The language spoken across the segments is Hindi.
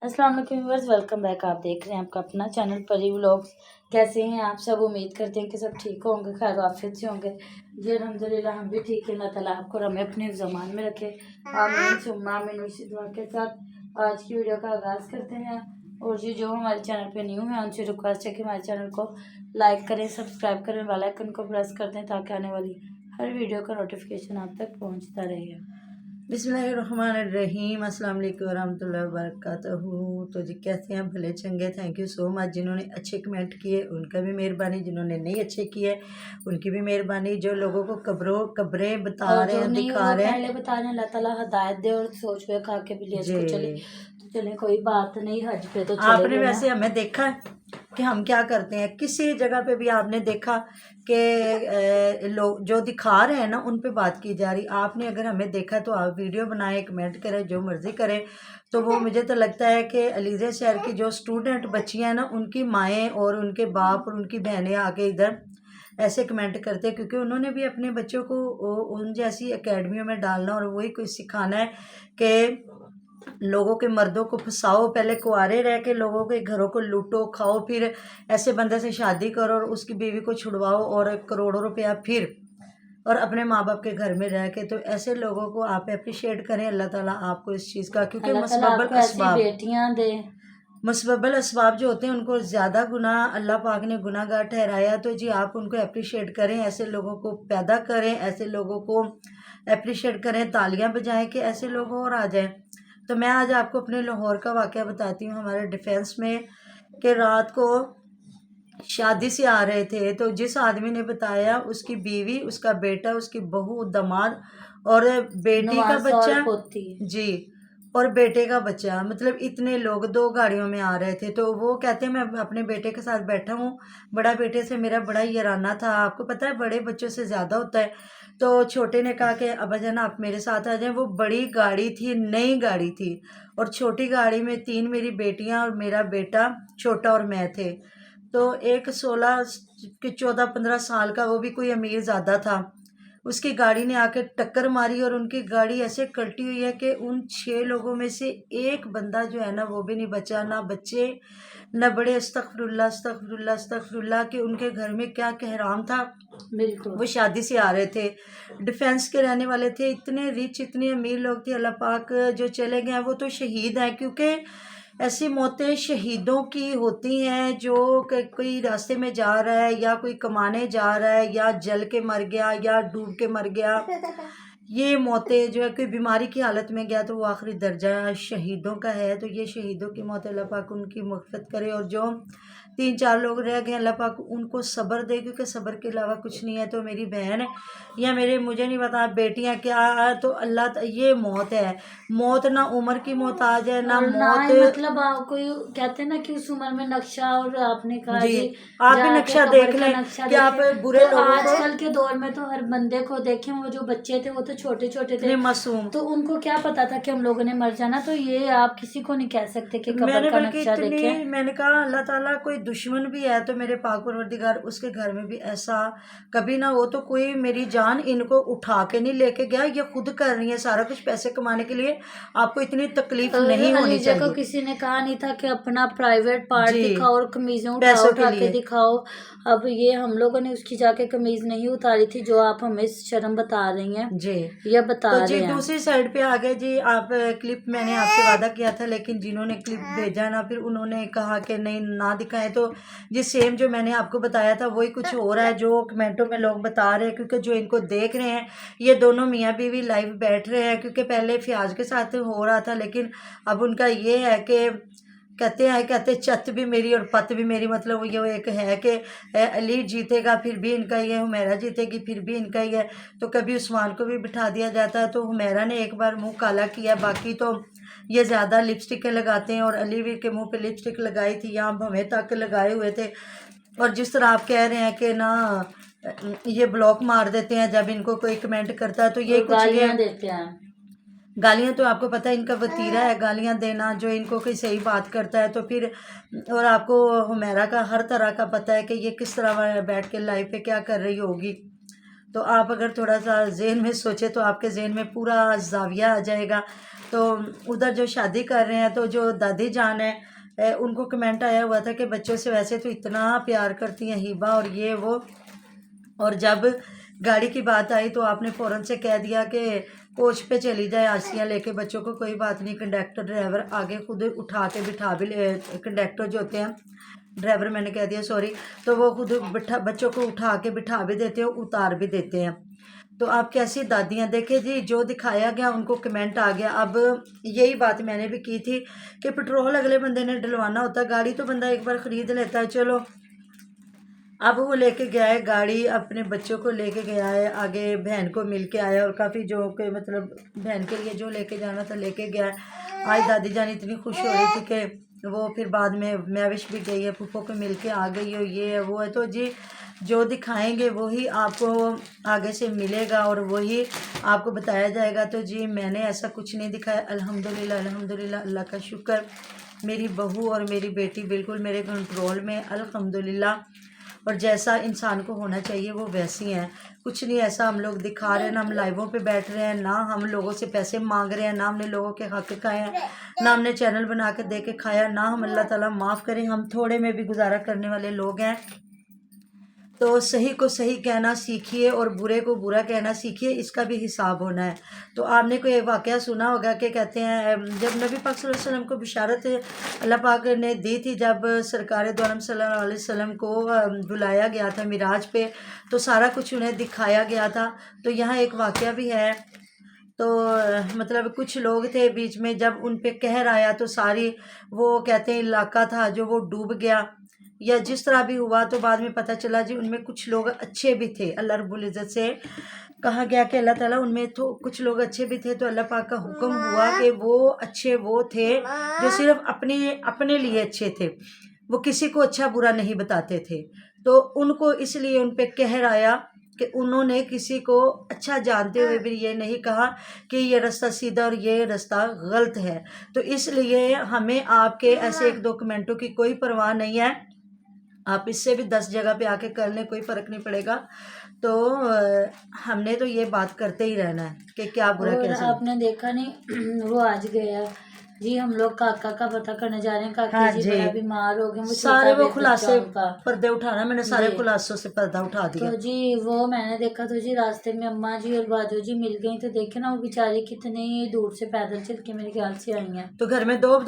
अस्सलाम वालेकुम व्यूअर्स, वेलकम बैक। आप देख रहे हैं आपका अपना चैनल परी व्लॉग्स। कैसे हैं आप सब? उम्मीद करते हैं कि सब ठीक होंगे, खैर आफियत से होंगे। जी अल्हम्दुलिल्लाह हम भी ठीक हैं। अल्लाह ताला आपको और हमें अपने ज़मान में रखे, आमीन सुम्मा आमीन। इसी दुआ के साथ आज की वीडियो का आगाज़ करते हैं। और जी जो हमारे चैनल पे न्यू है उनसे रिक्वेस्ट है कि हमारे चैनल को लाइक करें, सब्सक्राइब करें, बेल आइकन को प्रेस कर दें ताकि आने वाली हर वीडियो का नोटिफिकेशन आप तक पहुँचता रहे। बिस्मिल्लाहिर्रहमानिर्रहीम। अस्सलाम वालेकुम रहमतुल्लाहि व बरकातहू। तो जी कैसे हैं? भले चंगे। Thank you so much. जिन्होंने अच्छे कमेंट किए उनका भी मेहरबानी, जिन्होंने नहीं अच्छे किए उनकी भी मेहरबानी। जो लोगों को कब्रें बता और रहे जो हैं, नहीं दिखा वो रहे पहले हैं। बता रहे हैं अल्लाह ताला हिदायत दे और सोच पे खा के भी लिए जी इसको चले तो चले, कोई बात नहीं, हज पे तो चले आपने गए ना। वैसे हमें देखा है कि हम क्या करते हैं। किसी जगह पे भी आपने देखा कि लोग जो दिखा रहे हैं ना उन पे बात की जा रही। आपने अगर हमें देखा तो आप वीडियो बनाएं, कमेंट करें, जो मर्जी करें। तो वो मुझे तो लगता है कि अलीज़ा शहर की जो स्टूडेंट बच्चियां हैं ना, उनकी माएँ और उनके बाप और उनकी बहनें आके इधर ऐसे कमेंट करते हैं, क्योंकि उन्होंने भी अपने बच्चों को उन जैसी एकेडमियों में डालना और वही कुछ सिखाना है कि लोगों के मर्दों को फंसाओ, पहले कुंवारे रह के लोगों के घरों को लूटो खाओ, फिर ऐसे बंदे से शादी करो और उसकी बीवी को छुड़वाओ और करोड़ों रुपया फिर और अपने माँ बाप के घर में रह के। तो ऐसे लोगों को आप अप्रिशिएट करें। अल्लाह ताला आपको इस चीज़ का, क्योंकि अल्लाह ताला आपको ऐसी बेटियां दे। मसबबल असबाब जो होते हैं उनको ज़्यादा गुनाह अल्लाह पाक ने गुनाहगार ठहराया। तो जी आप उनको अप्रिशिएट करें, ऐसे लोगों को पैदा करें, ऐसे लोगों को अप्रिशिएट करें, तालियां बजाएं कि ऐसे लोग और आ जाएं। तो मैं आज आपको अपने लाहौर का वाक़या बताती हूँ, हमारे डिफेंस में। कि रात को शादी से आ रहे थे, तो जिस आदमी ने बताया उसकी बीवी, उसका बेटा, उसकी बहू, दामाद और बेटी का नवासा और बच्चा। पोती। जी और बेटे का बच्चा, मतलब इतने लोग 2 गाड़ियों में आ रहे थे। तो वो कहते हैं मैं अपने बेटे के साथ बैठा हूँ, बड़ा बेटे से मेरा बड़ा याराना था। आपको पता है बड़े बच्चों से ज़्यादा होता है। तो छोटे ने कहा कि अब्बा जान आप मेरे साथ आ जाएं। वो बड़ी गाड़ी थी, नई गाड़ी थी, और छोटी गाड़ी में 3 मेरी बेटियां और मेरा बेटा छोटा और मैं थे। तो एक 16 के 14-15 साल का, वो भी कोई अमीर ज़्यादा था, उसकी गाड़ी ने आके टक्कर मारी और उनकी गाड़ी ऐसे कल्टी हुई है कि उन 6 लोगों में से एक बंदा जो है ना वो भी नहीं बचा, ना बच्चे ना बड़े। अस्तगफिरुल्लाह अस्तगफिरुल्लाह अस्तगफिरुल्लाह। कि उनके घर में क्या कहराम था। बिल्कुल। वो शादी से आ रहे थे, डिफेंस के रहने वाले थे, इतने रिच इतने अमीर लोग थे। अल्लाह पाक जो चले गए वो तो शहीद हैं, क्योंकि ऐसी मौतें शहीदों की होती हैं जो कोई रास्ते में जा रहा है या कोई कमाने जा रहा है या जल के मर गया या डूब के मर गया। ये मौतें जो है, कोई बीमारी की हालत में गया तो वो आखिरी दर्जा शहीदों का है। तो ये शहीदों की मौत, अल्लाह पाक उनकी मग़फ़िरत करे। और जो 3-4 लोग रह गए, अल्लाह पाक उनको सब्र दे, क्योंकि सब्र के अलावा कुछ नहीं है। तो मेरी बहन है या मेरे, मुझे नहीं पता बेटियां क्या है, तो ये मौत है। मौत ना उम्र की मोहताज है, ना और ना मौत। ही मतलब कोई कहते हैं ना कि उस उम्र में नक्शा, और आपने कहा जी जी आप भी जाके नक्शा कब्र देख का लें नक्शा कि आप देखे। बुरे तो लोगों को। आजकल के दौर में तो हर बंदे को देखें, वो जो बच्चे थे वो तो छोटे छोटे थे, इतने मासूम। तो उनको क्या पता था कि हम लोगों ने मर जाना। तो ये आप किसी को नहीं कह सकते कि कब्र मैंने का बल्कि नक्शा इतनी, देखें। मैंने कहा अल्लाह ताला कोई दुश्मन भी है तो मेरे पाक परवरदिगार उसके घर में भी ऐसा कभी ना हो। तो कोई मेरी जान इनको उठा के नहीं लेके गया, ये खुद कर रही है सारा कुछ पैसे कमाने के लिए। आपको इतनी तकलीफ और नहीं होनी अलीजा को चाहिए। किसी ने कहा नहीं था कि अपना प्राइवेट पार्ट जी दिखाओ और कमीजें उठा पैसों के उठा के लिए। दिखाओ। अब ये हम लोगों ने उसकी जाके कमीज नहीं उतारी थी, जो आप हमें शर्म बता रही हैं जी या बता तो जी रहे हैं। दूसरी साइड पे आ गए जी। आप क्लिप मैंने आपसे वादा किया था, लेकिन जिन्होंने क्लिप भेजा ना फिर उन्होंने कहा कि नहीं ना दिखाएं। तो जी सेम जो मैंने आपको बताया था वही कुछ हो रहा है, जो कमेंटों में लोग बता रहे हैं। क्योंकि जो इनको देख रहे हैं ये दोनों मियाँ बीवी लाइव बैठ रहे हैं, क्योंकि पहले फयाज के साथ हो रहा था, लेकिन अब उनका ये है कि कहते चत भी मेरी और पत भी मेरी। मतलब वो ये एक है कि अली जीतेगा फिर भी इनका ही है, हुमैरा जीतेगी फिर भी इनका ही है। तो कभी उस्मान को भी बिठा दिया जाता है। तो हुमैरा ने एक बार मुंह काला किया, बाकी तो ये ज़्यादा लिपस्टिक लगाते हैं, और अली भी के मुंह पे लिपस्टिक लगाई थी, यहाँ भवें तक लगाए हुए थे। और जिस तरह आप कह रहे हैं कि ना ये ब्लॉक मार देते हैं जब इनको कोई कमेंट करता है, तो ये और कुछ ये गालियां देते हैं। गालियाँ तो आपको पता है इनका वतीरा है गालियाँ देना। जो इनको कोई सही बात करता है तो फिर, और आपको हुमैरा का हर तरह का पता है कि ये किस तरह बैठ के लाइव पे क्या कर रही होगी। तो आप अगर थोड़ा सा जहन में सोचे तो आपके जहन में पूरा जाविया आ जाएगा। तो उधर जो शादी कर रहे हैं तो जो दादी जान है उनको कमेंट आया हुआ था कि बच्चों से वैसे तो इतना प्यार करती हैं हिबा और ये वो, और जब गाड़ी की बात आई तो आपने फ़ौरन से कह दिया कि कोच पे चली जाए आसिया लेके बच्चों को, कोई बात नहीं, कंडक्टर ड्राइवर आगे खुद उठा के बिठा भी ले, कंडक्टर जो होते हैं, ड्राइवर मैंने कह दिया सॉरी, तो वो खुद बिठा बच्चों को उठा के बिठा भी देते हैं, उतार भी देते हैं। तो आप कैसी दादियाँ देखें जी, जो दिखाया गया उनको कमेंट आ गया। अब यही बात मैंने भी की थी कि पेट्रोल अगले बंदे ने डलवाना होता है, गाड़ी तो बंदा एक बार ख़रीद लेता है, चलो। अब वो लेके गया है गाड़ी, अपने बच्चों को लेके गया है, आगे बहन को मिल के आया और काफ़ी जो कि मतलब बहन के लिए जो लेके जाना था लेके गया है। आज दादी जान इतनी खुश हो रही थी कि वो फिर बाद में मैविश भी गई है, पुप्पो को मिल के आ गई हो, ये है वो है। तो जी जो दिखाएंगे वही आपको आगे से मिलेगा और वही आपको बताया जाएगा। तो जी मैंने ऐसा कुछ नहीं दिखाया, अल्हम्दुलिल्लाह अल्हम्दुलिल्लाह, अल्लाह का शुक्र, मेरी बहू और मेरी बेटी बिल्कुल मेरे कंट्रोल में, अल्हम्दुलिल्लाह। और जैसा इंसान को होना चाहिए वो वैसी हैं, कुछ नहीं ऐसा हम लोग दिखा रहे हैं, ना हम लाइवों पे बैठ रहे हैं, ना हम लोगों से पैसे मांग रहे हैं, ना हमने लोगों के हक खाए हैं, ना हमने चैनल बना के दे के खाया, ना हम, अल्लाह ताला माफ़ करें, हम थोड़े में भी गुजारा करने वाले लोग हैं। तो सही को सही कहना सीखिए और बुरे को बुरा कहना सीखिए, इसका भी हिसाब होना है। तो आपने कोई वाक़या सुना होगा कि कहते हैं जब नबी पाक सल्लल्लाहु अलैहि वसल्लम को बिशारत अल्लाह पाक ने दी थी, जब सरकार दो आलम सल्लल्लाहु अलैहि वसल्लम को बुलाया गया था मिराज पे, तो सारा कुछ उन्हें दिखाया गया था। तो यहाँ एक वाक़या भी है। तो मतलब कुछ लोग थे बीच में, जब उन पे कहर आया तो सारी वो कहते हैं इलाका था जो वो डूब गया या जिस तरह भी हुआ। तो बाद में पता चला जी उनमें कुछ लोग अच्छे भी थे, अल्लाह रब्बुल इज़्ज़त से कहा गया कि अल्लाह ताला उनमें तो कुछ लोग अच्छे भी थे। तो अल्लाह पाक का हुक्म हुआ कि वो अच्छे वो थे जो सिर्फ अपने अपने लिए अच्छे थे, वो किसी को अच्छा बुरा नहीं बताते थे। तो उनको इसलिए उन पे कहर आया कि उन्होंने किसी को अच्छा जानते हुए भी ये नहीं कहा कि ये रास्ता सीधा और ये रास्ता गलत है। तो इसलिए हमें आपके ऐसे एक दो कमेंटों की कोई परवाह नहीं है, आप इससे भी 10 जगह पे आके कर लें, कोई फ़र्क नहीं पड़ेगा। तो हमने तो ये बात करते ही रहना है कि क्या बुरा और कैसे। आपने देखा नहीं वो आज गया जी, हम लोग काका का पता करने जा रहे हैं, काका हाँ जी जी, बड़ा बीमार हो गए, वो सारे छोटा वो भी बच्चा खुलासे उनका पर्दे उठाना, मैंने सारे जी। खुलासों से पर्दा उठा दिया। तो जी वो मैंने देखा तो जी रास्ते में अम्मा जी और बाजू जी मिल गई, तो देखे ना वो बेचारी कितनी दूर से पैदल चल के मेरे ख्याल से आई हैं। तो घर में दो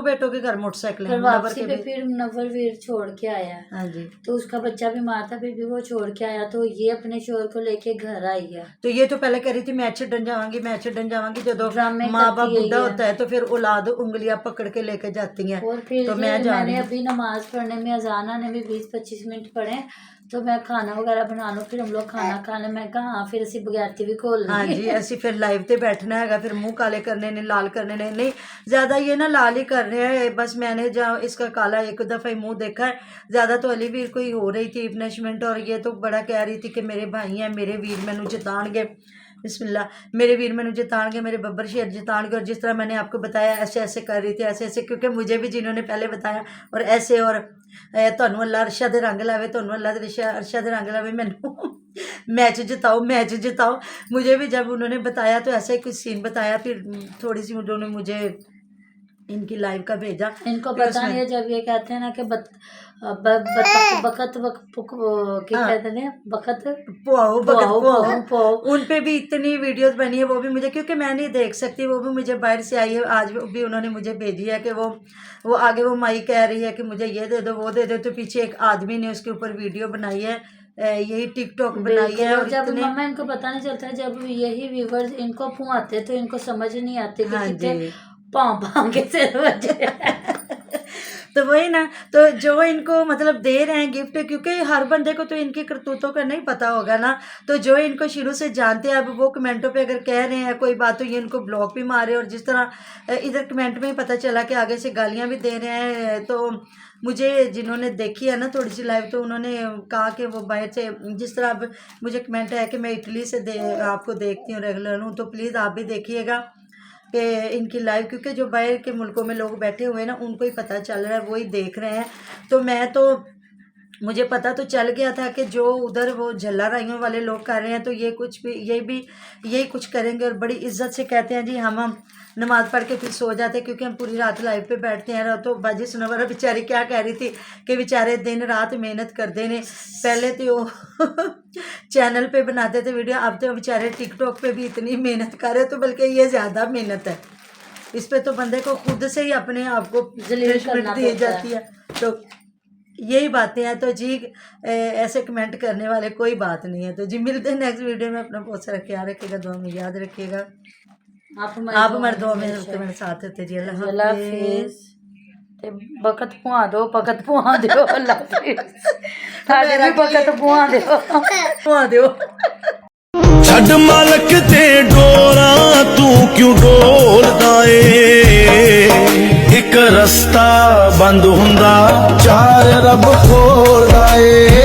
बेटों के घर मोटरसाइकिल फिर हैं, मुनव्वर वापसी के पे भी। फिर मुनव्वर वीर छोड़ के आया है, हाँ जी, तो उसका बच्चा बीमार था, फिर भी वो छोड़ के आया, तो ये अपने शोर को लेके घर आई है। तो ये तो पहले कह रही थी मैं छड्डन जावांगी, मैं छड्डन जावांगी। जो ड्रामे माँ बाप करती है बुढ़ा ये। होता है तो फिर औलाद उंगलियां पकड़ के लेके जाती हैं। और फिर तो जी मैं जा रही मैंने हूँ। अभी नमाज पढ़ने में अजान आने में 20-25 मिनट पढ़े, तो मैं खाना वगैरह बना लूँ, फिर हम लोग खाना खा लें। मैं कहा हाँ, फिर असी बगैरती भी खोल हाँ जी, ऐसी फिर लाइव ते बैठना हैगा, फिर मुंह काले करने ने, लाल करने ने नहीं, ज़्यादा ये ना लाल ही कर रहे हैं बस। मैंने जहाँ इसका काला एक दफ़ा ही मुंह देखा है, ज़्यादा तो अली वीर को ही हो रही थी पनिशमेंट, और ये तो बड़ा कह रही थी कि मेरे भाई हैं, मेरे वीर मैनू जिताणगे, बिस्मिल्लाह, मेरे वीर मैनू जिताणगे, मेरे बब्बर शेर जिताणगे। और जिस तरह मैंने आपको बताया ऐसे ऐसे कर रही थी, ऐसे ऐसे, क्योंकि मुझे भी जिन्होंने पहले बताया और ऐसे, और ਤੁਹਾਨੂੰ अल्लाह अरशा दे रंग लावे, ਤੁਹਾਨੂੰ अल्लाह अरशा दे रंग लावे, मैनू मैच जिताओ, मैच जिताओ। मुझे भी जब उन्होंने बताया तो ऐसा ही कुछ सीन बताया, फिर थोड़ी सी उन्होंने मुझे इनकी लाइव का भेजा। इनको फिर पता नहीं है, जब ये कहते हैं ना कि बकत क्या हाँ, कहते हैं, बकत पुआओ बकत पुआओ पुआओ, पुआओ पुआओ। उन पे भी इतनी वीडियोस बनी है, वो भी मुझे, क्योंकि मैं नहीं देख सकती, वो भी मुझे बाहर से आई है, आज भी उन्होंने मुझे भेजी है कि वो आगे वो माई कह रही है कि मुझे ये दे दो वो दे दो, तो पीछे एक आदमी ने उसके ऊपर वीडियो बनाई है, यही टिकटॉक बनाई है। बिल्कुल। और जब इतने, मम्मा इनको पता नहीं चलता, जब यही व्यूवर्स इनको फुआते तो इनको समझ नहीं आती कि हाँ कितने जी, पाँव पाँव के सिर बजे। तो वही ना, तो जो इनको मतलब दे रहे हैं गिफ्ट, क्योंकि हर बंदे को तो इनकी करतूतों का नहीं पता होगा ना, तो जो इनको शुरू से जानते हैं, अब वो कमेंटों पे अगर कह रहे हैं कोई बात तो ये इनको ब्लॉक भी मारे। और जिस तरह इधर कमेंट में ही पता चला कि आगे से गालियां भी दे रहे हैं। तो मुझे जिन्होंने देखी है ना थोड़ी सी लाइव, तो उन्होंने कहा कि वो बाहर से, जिस तरह अब मुझे कमेंट है कि मैं इटली से आपको देखती हूँ, रेगुलर हूँ, तो प्लीज़ आप भी देखिएगा कि इनकी लाइव, क्योंकि जो बाहर के मुल्कों में लोग बैठे हुए हैं ना, उनको ही पता चल रहा है, वही देख रहे हैं। तो मैं तो मुझे पता तो चल गया था कि जो उधर वो झल्ला राइयों वाले लोग कर रहे हैं तो ये कुछ भी यही कुछ करेंगे। और बड़ी इज्जत से कहते हैं जी हम नमाज़ पढ़ के फिर सो जाते हैं, क्योंकि हम पूरी रात लाइव पे बैठते हैं। तो बाजी सुनवर बेचारी क्या कह रही थी कि बेचारे दिन रात मेहनत करते ने। पहले तो वो चैनल पे बनाते थे वीडियो, अब तो बेचारे टिकटॉक पे भी इतनी मेहनत कर रहे, तो बल्कि ये ज़्यादा मेहनत है। इस पे तो बंदे को खुद से ही अपने आप को पनिशमेंट दी जाती है। तो यही बातें हैं। तो जी ऐसे कमेंट करने वाले कोई बात नहीं है। तो जी मिलते हैं नेक्स्ट वीडियो में। अपना बहुत सारा ख्याल रखिएगा, दुआ में याद रखिएगा। आप हमारे दुआ में मेरे साथ होते जी। अल्लाह हाफिज़। ते बकत पुआ दो अल्लाह हाफिज़। साडे भी बकत पुआ दो छड़ मालक ते डोरा तू क्यों डोलदा ए। एक रस्ता बंद हुंदा चार रब खोलदा ए।